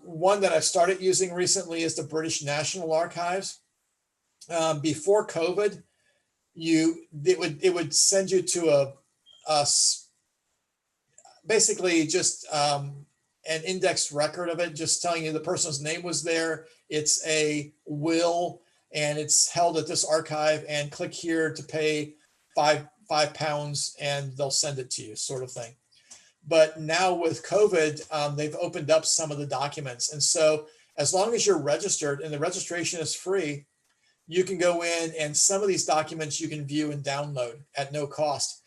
one that I've started using recently is the British National Archives. Before COVID, it would send you to basically just an indexed record of it, just telling you the person's name was there. It's a will, and it's held at this archive, and click here to pay £5 and they'll send it to you, sort of thing. But now with COVID, they've opened up some of the documents. And so as long as you're registered and the registration is free, you can go in, and some of these documents you can view and download at no cost.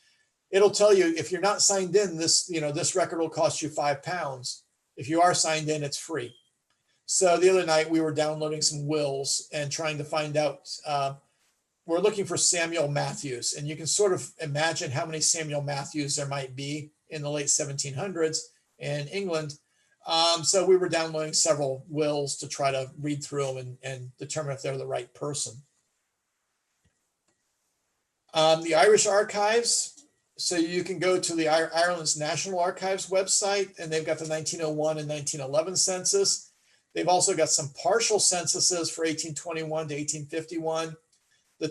It'll tell you if you're not signed in, this record will cost you £5. If you are signed in, it's free. So the other night we were downloading some wills and trying to find out, we're looking for Samuel Matthews, and you can sort of imagine how many Samuel Matthews there might be in the late 1700s in England. So we were downloading several wills to try to read through them and determine if they're the right person. The Irish Archives. So you can go to the Ireland's National Archives website, and they've got the 1901 and 1911 census. They've also got some partial censuses for 1821 to 1851, the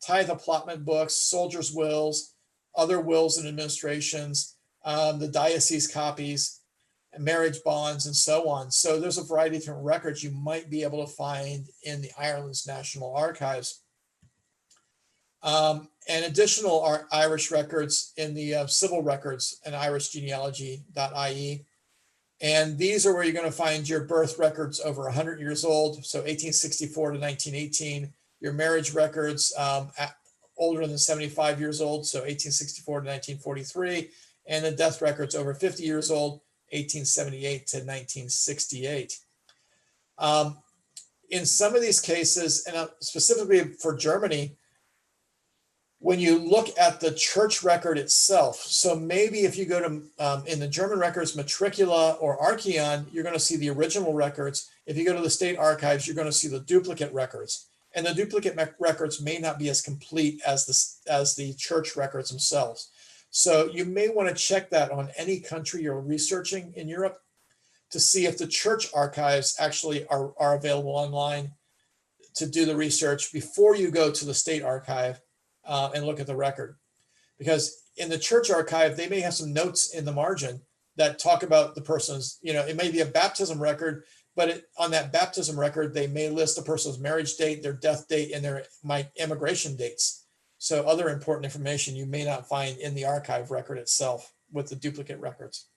tithe allotment books, soldiers' wills, other wills and administrations, the diocese copies, marriage bonds, and so on. So there's a variety of different records you might be able to find in the Ireland's National Archives. And additional Irish records in the civil records and irishgenealogy.ie. And these are where you're going to find your birth records over 100 years old, so 1864 to 1918, your marriage records older than 75 years old, so 1864 to 1943, and the death records over 50 years old, 1878 to 1968. In some of these cases, and specifically for Germany, when you look at the church record itself, so maybe if you go to, in the German records, Matricula or Archeon, you're going to see the original records. If you go to the state archives, you're going to see the duplicate records. And the duplicate records may not be as complete as the church records themselves. So you may want to check that on any country you're researching in Europe to see if the church archives actually are available online to do the research before you go to the state archive and look at the record. Because in the church archive, they may have some notes in the margin that talk about the person's, it may be a baptism record, but on that baptism record, they may list the person's marriage date, their death date, and their immigration dates. So other important information you may not find in the archive record itself with the duplicate records.